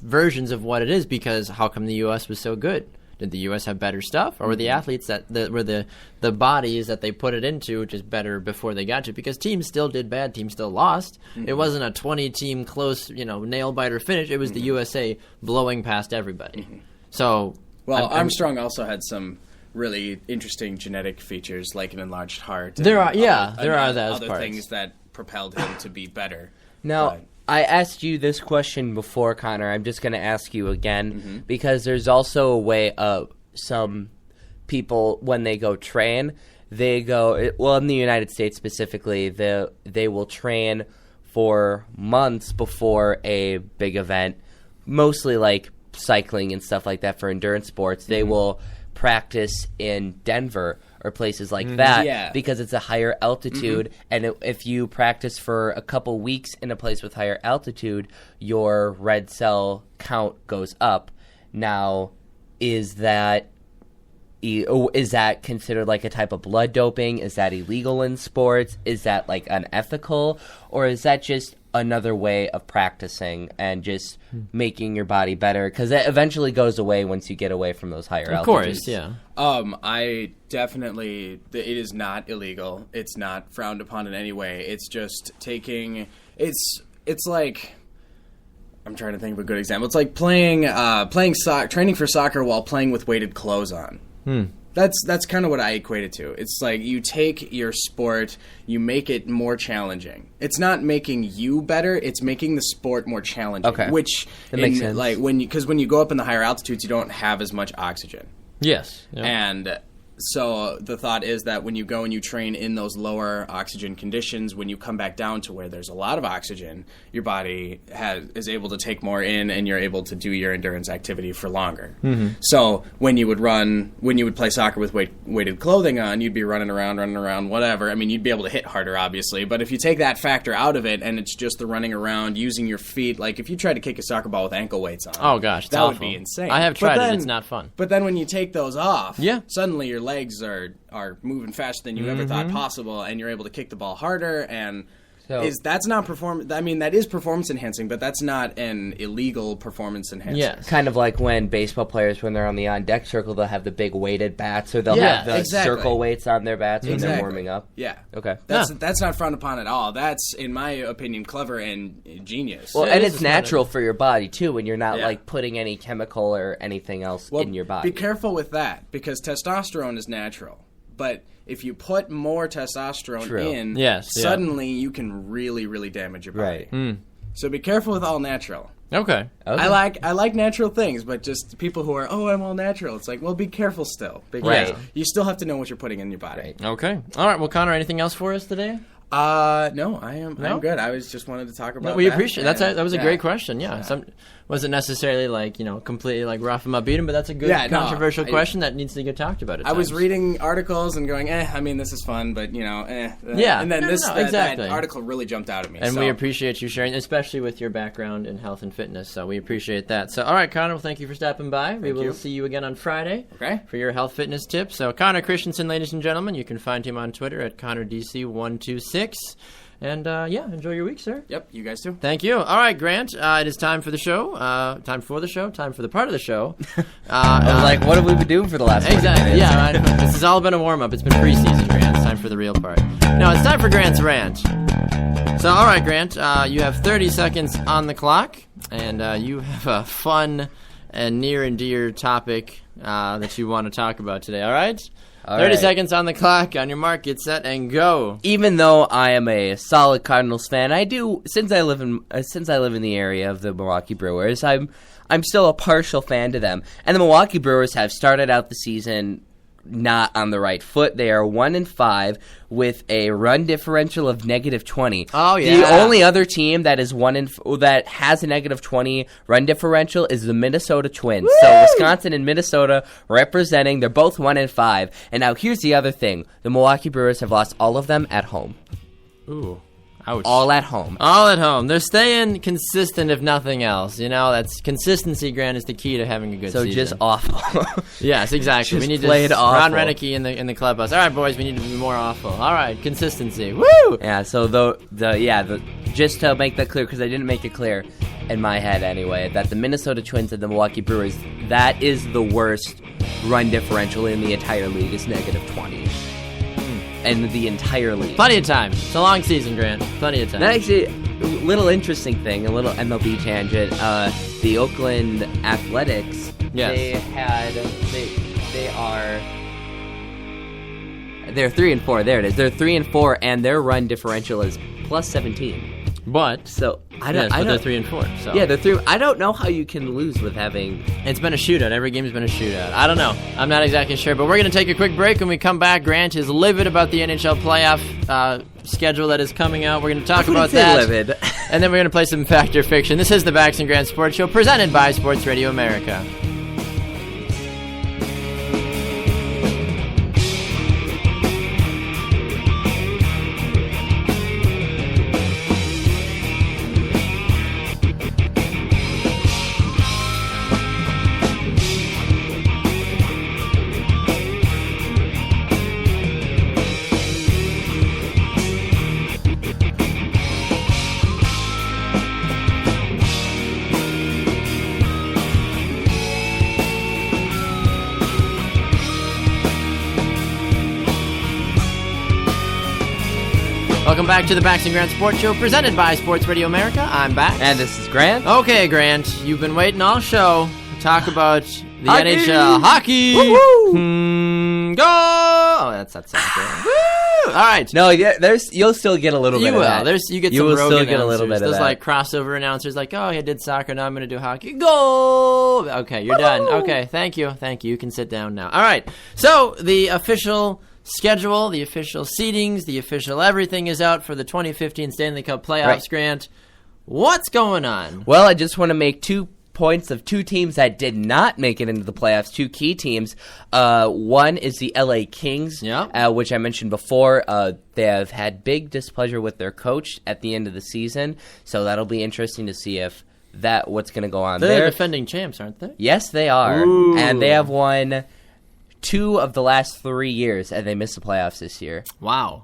versions of what it is, because how come the U.S. was so good? Did the U.S. have better stuff, or were the athletes were the bodies that they put it into just better before they got to it? Because teams still did bad, teams still lost. It wasn't a 20-team close, nail biter finish. It was the USA blowing past everybody. So, Armstrong also had some really interesting genetic features, like an enlarged heart. There are those other parts. things that propelled him to be better. Now, I asked you this question before, Connor. I'm just going to ask you again because there's also a way of some people, when they go train, they go, well, in the United States specifically, they will train for months before a big event, mostly like cycling and stuff like that for endurance sports. They will practice in Denver or places like that because it's a higher altitude, and if you practice for a couple weeks in a place with higher altitude, your red cell count goes up. Now, is that considered like a type of blood doping? Is that illegal in sports? Is that like unethical? Or is that just another way of practicing and just making your body better? Because that eventually goes away once you get away from those higher altitudes. Of course, yeah. I definitely, it is not illegal. It's not frowned upon in any way. It's just taking, it's like, I'm trying to think of a good example. It's like training for soccer while playing with weighted clothes on. That's kind of what I equate it to. It's like you take your sport, you make it more challenging. It's not making you better; it's making the sport more challenging. Okay, which that makes sense. Like when you go up in the higher altitudes, you don't have as much oxygen. Yes, yeah. And so the thought is that when you go and you train in those lower oxygen conditions, when you come back down to where there's a lot of oxygen, your body is able to take more in, and you're able to do your endurance activity for longer. So when you would play soccer with weighted clothing on, you'd be running around, whatever. I mean, you'd be able to hit harder, obviously. But if you take that factor out of it, and it's just the running around, using your feet, like if you tried to kick a soccer ball with ankle weights on, oh gosh, that awful. would be insane. I have tried it; it's not fun. But then when you take those off, Yeah. suddenly your legs are moving faster than you ever thought possible, and you're able to kick the ball harder. And that's not performance. I mean, that is performance enhancing, but that's not an illegal performance enhancer. Yes. Kind of like when baseball players, when they're on the on-deck circle, they'll have the big weighted bats, or they'll have the circle weights on their bats when they're warming up. Yeah. Okay. That's not frowned upon at all. That's, in my opinion, clever and genius. Well, and it's natural for your body, too, when you're not, like, putting any chemical or anything else in your body. Be careful with that, because testosterone is natural. But if you put more testosterone in, suddenly you can really, really damage your body. Right. So be careful with all natural. Okay. I like natural things, but just people who are, I'm all natural. It's like, well, be careful still, because you still have to know what you're putting in your body. Right. Okay. All right. Well, Connor, anything else for us today? No, I'm good. I just wanted to talk about that. We appreciate that. That was a great question. Yeah. Wasn't necessarily like, completely like rough him up, beat him, but that's a good controversial question that needs to get talked about at times. I was reading articles and going, I mean, this is fun, but, Yeah. And then that article really jumped out at me. And we appreciate you sharing, especially with your background in health and fitness, so we appreciate that. So, all right, Connor, well, thank you for stopping by. We will see you again on Friday for your health fitness tips. So, Connor Christensen, ladies and gentlemen, you can find him on Twitter at ConnorDC126. And, enjoy your week, sir. Yep, you guys too. Thank you. All right, Grant, it is time for the show. Time for the part of the show. I was like, what have we been doing for the last 20 minutes? Yeah, this has all been a warm-up. It's been preseason, Grant. It's time for the real part. No, it's time for Grant's rant. So, all right, Grant, you have 30 seconds on the clock, and you have a fun and near and dear topic that you want to talk about today, all right? 30 seconds on the clock. On your mark, get set, and go. Even though I am a solid Cardinals fan, I do since I live in the area of the Milwaukee Brewers, I'm still a partial fan to them. And the Milwaukee Brewers have started out the season not on the right foot. They are 1-5 with a run differential of -20. Oh yeah. The only other team that is that has a -20 run differential is the Minnesota Twins. Woo! So Wisconsin and Minnesota representing. They're both 1-5. And now here's the other thing: the Milwaukee Brewers have lost all of them at home. Ooh. Ouch. All at home. All at home. They're staying consistent, if nothing else. That's consistency, Grant, is the key to having a good season. So just awful. Yes, exactly. Just we need played to awful. Ron Renicky in the clubhouse. All right, boys, we need to be more awful. All right, consistency. Woo! Yeah. So just to make that clear, because I didn't make it clear in my head anyway, that the Minnesota Twins and the Milwaukee Brewers, that is the worst run differential in the entire league. Is -20. And the entire league. Plenty of time. It's a long season, Grant. Plenty of time. That actually, a little interesting thing, a little MLB tangent. The Oakland Athletics. Yes. They're 3-4. There it is. They're 3-4, and their run differential is +17. But So they're 3-4. So Yeah, they're 3. I don't know how you can lose with having. it's been a shootout. Every game's been a shootout. I don't know. I'm not exactly sure. But we're going to take a quick break. When we come back, Grant is livid about the NHL playoff schedule that is coming out. We're going to talk about that. Livid. And then we're going to play some Fact or Fiction. This is the Bax and Grant Sports Show, presented by Sports Radio America. Welcome back to the Bax and Grant Sports Show, presented by Sports Radio America. I'm Bax. And this is Grant. Okay, Grant, you've been waiting all show to talk about the Hockey! NHL hockey. Woo-hoo! Go! Oh, that's not sound good. Woo! All right. No, yeah, you'll still get a little bit You of will. that. You get You some will rogue still announcers. get a little bit of Those that. like crossover announcers, like, oh, I did soccer, now I'm going to do hockey. Go! Okay, you're done. Okay, thank you. You can sit down now. All right. So the official schedule, the official seedings, the official everything is out for the 2015 Stanley Cup playoffs, Right. Grant. What's going on? Well, I just want to make 2 points of 2 teams that did not make it into the playoffs, 2 key teams. One is the LA Kings, which I mentioned before. They have had big displeasure with their coach at the end of the season, so that'll be interesting to see if what's going to go on They're there. defending champs, aren't they? Yes, they are. Ooh. And they have won 2 of the last 3 years, and they missed the playoffs this year. Wow.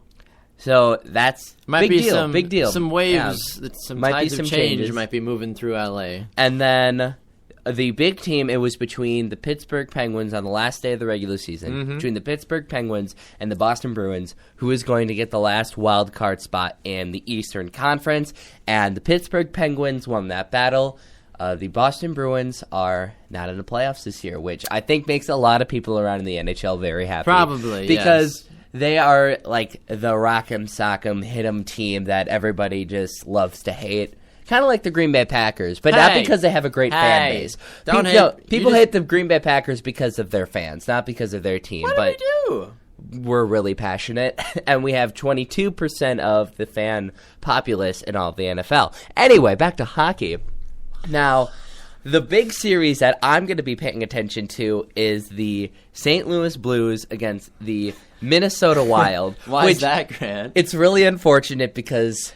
So that's Might big be deal. Big deal. Some waves, some Might be tides some of change changes. might be moving through LA. And then the big team, it was between the Pittsburgh Penguins on the last day of the regular season, between the Pittsburgh Penguins and the Boston Bruins, who is going to get the last wild card spot in the Eastern Conference. And the Pittsburgh Penguins won that battle. The Boston Bruins are not in the playoffs this year, which I think makes a lot of people around in the NHL very happy. Probably, because yes. They are like the rock'em sock'em hit'em team that everybody just loves to hate. Kind of like the Green Bay Packers, but not because they have a great fan base. Don't People hate the Green Bay Packers because of their fans, not because of their team. What but do we do? We're really passionate, and we have 22% of the fan populace in all of the NFL. Anyway, back to hockey. Now, the big series that I'm going to be paying attention to is the St. Louis Blues against the Minnesota Wild. Why is that, Grant? It's really unfortunate because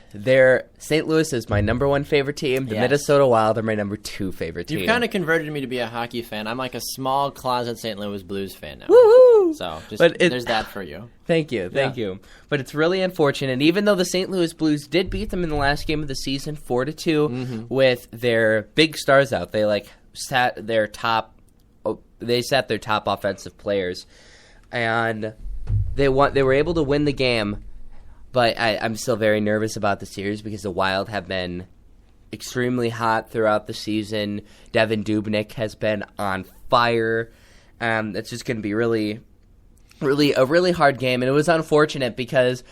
St. Louis is my number 1 favorite team. The Minnesota Wild are my number 2 favorite team. You've kind of converted me to be a hockey fan. I'm like a small closet St. Louis Blues fan now. Woohoo! So there's that for you. Thank you. But it's really unfortunate. Even though the St. Louis Blues did beat them in the last game of the season, 4-2, with their big stars out, they sat their top offensive players, and they were able to win the game. But I'm still very nervous about the series because the Wild have been extremely hot throughout the season. Devin Dubnyk has been on fire. It's just going to be a really hard game, and it was unfortunate because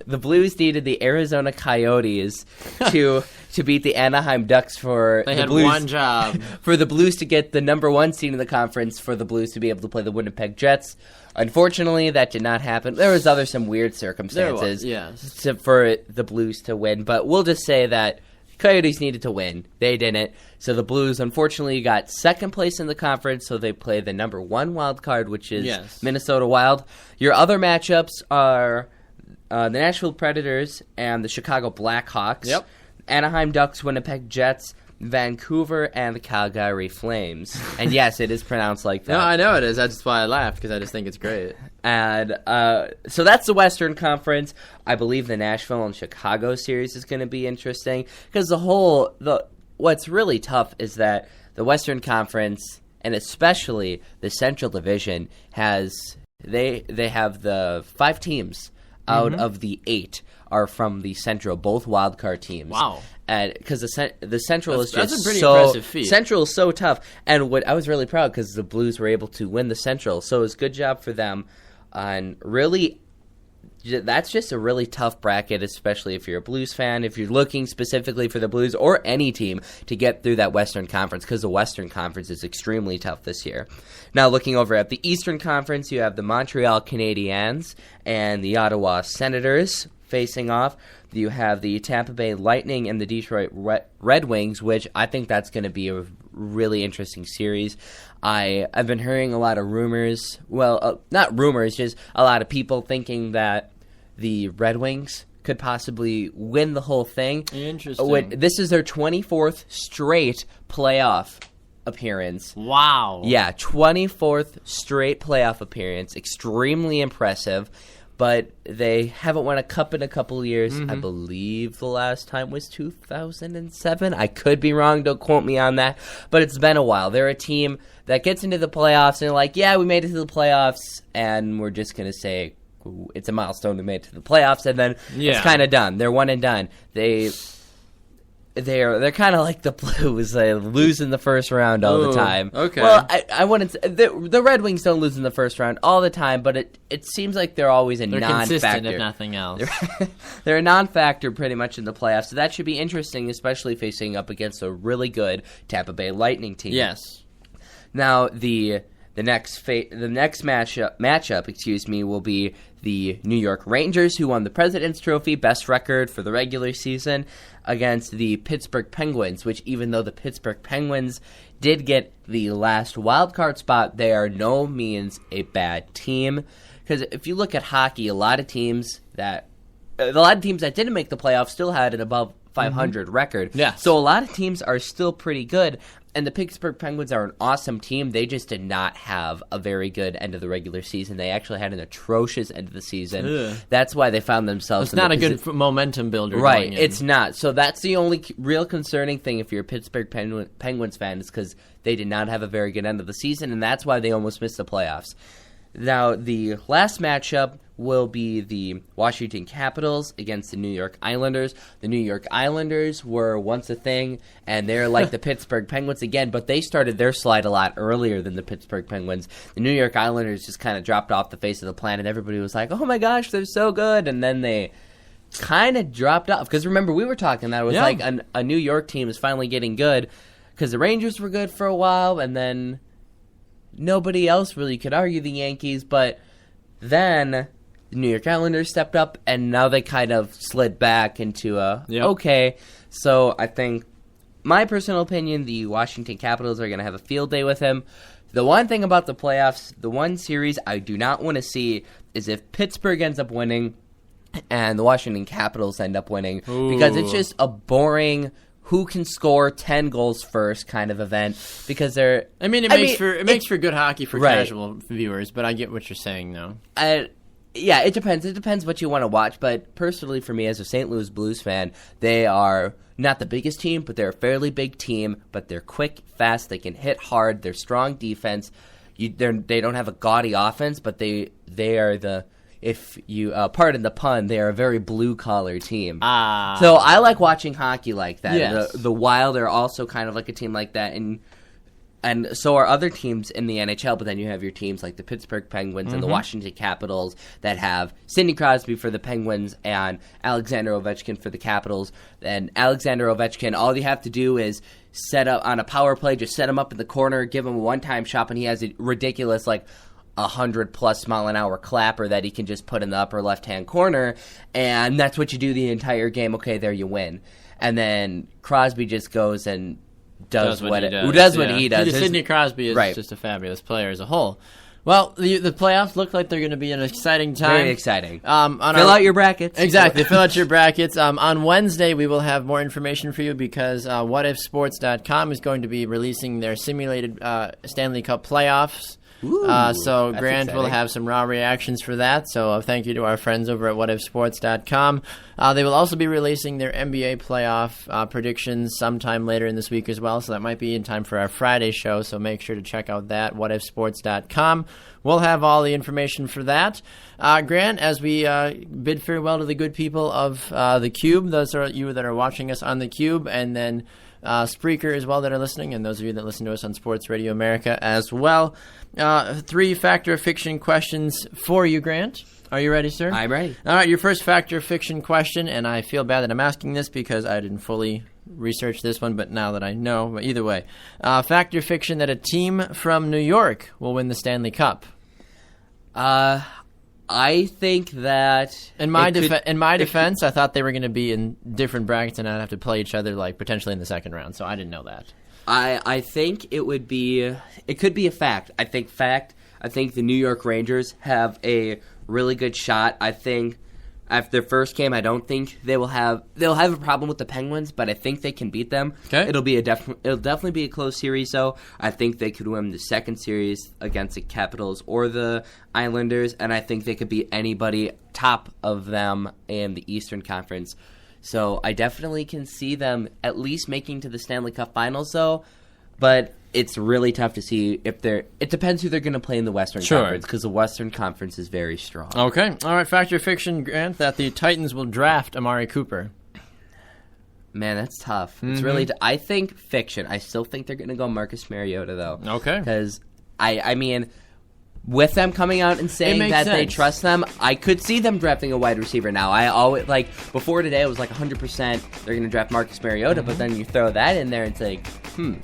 the Blues needed the Arizona Coyotes to beat the Anaheim Ducks for They the had Blues, one job. for the Blues to get the number 1 seed in the conference, for the Blues to be able to play the Winnipeg Jets. Unfortunately, that did not happen. There was some weird circumstances for the Blues to win, but we'll just say that Coyotes needed to win. They didn't. So the Blues, unfortunately, got second place in the conference, so they play the number 1 wild card, which is Minnesota Wild. Your other matchups are the Nashville Predators and the Chicago Blackhawks. Yep. Anaheim Ducks, Winnipeg Jets, Vancouver, and the Calgary Flames. And yes, it is pronounced like that. No, I know it is. That's why I laughed, because I just think it's great. And so that's the Western Conference. I believe the Nashville and Chicago series is going to be interesting, because what's really tough is that the Western Conference, and especially the Central Division, they have the 5 teams out of the 8 are from the Central, both wildcard teams. Wow. Because the Central is just that's a pretty so impressive feat. Central is so tough, and I was really proud because the Blues were able to win the Central, so it was a good job for them. And really, that's just a really tough bracket, especially if you're a Blues fan, if you're looking specifically for the Blues or any team to get through that Western Conference, because the Western Conference is extremely tough this year. Now, looking over at the Eastern Conference, you have the Montreal Canadiens and the Ottawa Senators facing off. You have the Tampa Bay Lightning and the Detroit Red Wings, which I think that's going to be a really interesting series. I've been hearing a lot of rumors. Well, not rumors, just a lot of people thinking that the Red Wings could possibly win the whole thing. Interesting. This is their 24th straight playoff appearance. Wow. Yeah, 24th straight playoff appearance. Extremely impressive. But they haven't won a cup in a couple of years. I believe the last time was 2007. I could be wrong. Don't quote me on that. But it's been a while. They're a team that gets into the playoffs, and they're like, yeah, we made it to the playoffs, and we're just going to say it's a milestone to make it to the playoffs, and then it's kind of done. They're one and done. They're kind of like the Blues. They lose in the first round all the time. Okay. Well, I wouldn't. The Red Wings don't lose in the first round all the time, but it seems like they're always They're non-factor. consistent, if nothing else. They're a non-factor pretty much in the playoffs, so that should be interesting, especially facing up against a really good Tampa Bay Lightning team. Yes. Now the next matchup, will be the New York Rangers, who won the President's Trophy, best record for the regular season, against the Pittsburgh Penguins, which even though the Pittsburgh Penguins did get the last wildcard spot, they are no means a bad team. Because if you look at hockey, a lot of teams that didn't make the playoffs still had an above 500 record. Yeah. So a lot of teams are still pretty good. And the Pittsburgh Penguins are an awesome team. They just did not have a very good end of the regular season. They actually had an atrocious end of the season. Ugh. That's why they found themselves It's not a good momentum builder. Right, going in. it's not. So that's the only real concerning thing if you're a Pittsburgh Penguins fan, is because they did not have a very good end of the season, and that's why they almost missed the playoffs. Now, the last matchup will be the Washington Capitals against the New York Islanders. The New York Islanders were once a thing, and they're like the Pittsburgh Penguins again, but they started their slide a lot earlier than the Pittsburgh Penguins. The New York Islanders just kind of dropped off the face of the planet. Everybody was like, oh my gosh, they're so good, and then they kind of dropped off. Because remember, we were talking that it was like a New York team is finally getting good, because the Rangers were good for a while, and then nobody else really could argue the Yankees, but then the New York Islanders stepped up, and now they kind of slid back into okay. So I think, my personal opinion, the Washington Capitals are going to have a field day with him. The one thing about the playoffs, the one series I do not want to see is if Pittsburgh ends up winning and the Washington Capitals end up winning. Ooh. Because it's just a boring who can score 10 goals first kind of event, because they're... it makes for good hockey for casual viewers, but I get what you're saying, though. Yeah, it depends. It depends what you want to watch, but personally for me as a St. Louis Blues fan, they are not the biggest team, but they're a fairly big team, but they're quick, fast, they can hit hard, they're strong defense. They don't have a gaudy offense, but they are the... If you pardon the pun, they are a very blue-collar team. So I like watching hockey like that. Yes. The Wild are also kind of like a team like that, and so are other teams in the NHL, but then you have your teams like the Pittsburgh Penguins and the Washington Capitals that have Sidney Crosby for the Penguins and Alexander Ovechkin for the Capitals. And Alexander Ovechkin, all you have to do is set up on a power play, just set him up in the corner, give him a one-time shot, and he has a ridiculous, 100+ mile an hour clapper that he can just put in the upper left-hand corner, and that's what you do the entire game. Okay, there you win. And then Crosby just goes and does what he does. Sidney Crosby is just a fabulous player as a whole. Well, the playoffs look like they're going to be an exciting time. Very exciting. Fill out your brackets. Exactly. Fill out your brackets. On Wednesday, we will have more information for you because whatifsports.com is going to be releasing their simulated Stanley Cup playoffs. So Grant will have some raw reactions for that. So thank you to our friends over at whatifsports.com. They will also be releasing their NBA playoff predictions sometime later in this week as well. So that might be in time for our Friday show. So make sure to check out that, whatifsports.com. We'll have all the information for that. Grant, as we bid farewell to the good people of the Cube, those are you that are watching us on the Cube, and then Spreaker as well that are listening, and those of you that listen to us on Sports Radio America as well. 3 factor of fiction questions for you, Grant. Are you ready, sir? I'm ready. All right, your first factor of fiction question, and I feel bad that I'm asking this because I didn't fully research this one, but now that I know, but either way. Factor of fiction that a team from New York will win the Stanley Cup. I think that in my defense, I thought they were going to be in different brackets and I'd have to play each other like potentially in the second round. So I didn't know that. I think it could be a fact. I think the New York Rangers have a really good shot. I think after their first game, I don't think they'll have a problem with the Penguins, but I think they can beat them. Okay. It'll definitely be a close series though. I think they could win the second series against the Capitals or the Islanders, and I think they could beat anybody top of them in the Eastern Conference. So I definitely can see them at least making to the Stanley Cup Finals though, but it's really tough to see if it depends who they're going to play in the Western Conference, because the Western Conference is very strong. Okay. All right, factor of fiction, Grant, that the Titans will draft Amari Cooper. Man, that's tough. Mm-hmm. It's really I think fiction. I still think they're going to go Marcus Mariota though. Okay. Because I mean, with them coming out and saying that they trust them, I could see them drafting a wide receiver now. I always, before today, I was 100% they're going to draft Marcus Mariota, but then you throw that in there and it's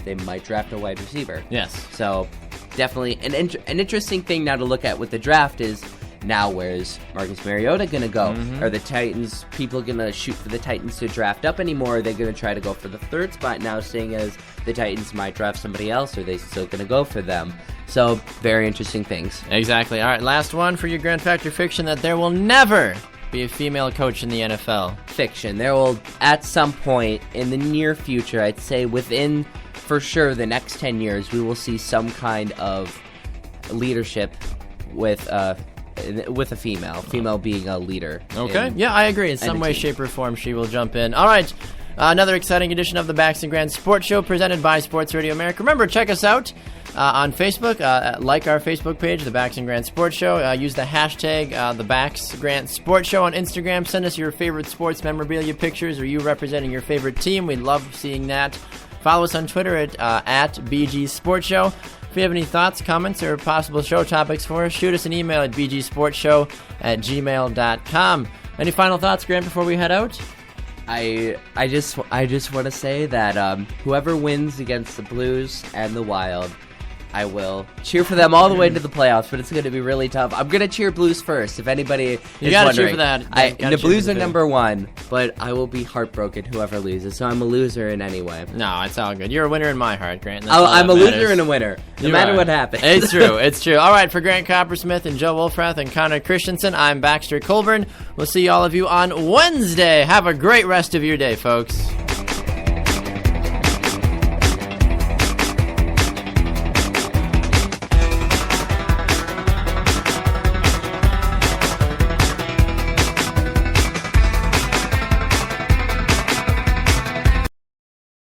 they might draft a wide receiver. Yes. So, definitely an interesting thing now to look at with the draft is, now where's Marcus Mariota going to go? Mm-hmm. Are the Titans, people going to shoot for the Titans to draft up anymore? Are they going to try to go for the third spot now, seeing as the Titans might draft somebody else? Or are they still going to go for them? So, very interesting things. Exactly. All right, last one for your Grand Factor Fiction, that there will never be a female coach in the NFL. Fiction. There will, at some point in the near future, I'd say within, for sure, the next 10 years, we will see some kind of leadership with a female being a leader. Okay. Yeah, I agree. In some way, shape, or form, she will jump in. All right. Another exciting edition of the Backs and Grant Sports Show presented by Sports Radio America. Remember, check us out on Facebook. Like our Facebook page, the Backs and Grant Sports Show. Use the hashtag, the Backs Grant Sports Show on Instagram. Send us your favorite sports memorabilia pictures or you representing your favorite team. We'd love seeing that. Follow us on Twitter at BG Sports Show. If you have any thoughts, comments, or possible show topics for us, shoot us an email at bgsportshow@gmail.com. Any final thoughts, Grant, before we head out? I just want to say that whoever wins against the Blues and the Wild, I will cheer for them all the way to the playoffs, but it's going to be really tough. I'm going to cheer Blues first, if anybody is wondering. You got to cheer for that. The Blues are number one, but I will be heartbroken whoever loses, so I'm a loser in any way. No, it's all good. You're a winner in my heart, Grant. I'm a loser and a winner, no matter what happens. It's true. It's true. All right, for Grant Coppersmith and Joe Wolfrath and Connor Christensen, I'm Baxter Colburn. We'll see all of you on Wednesday. Have a great rest of your day, folks.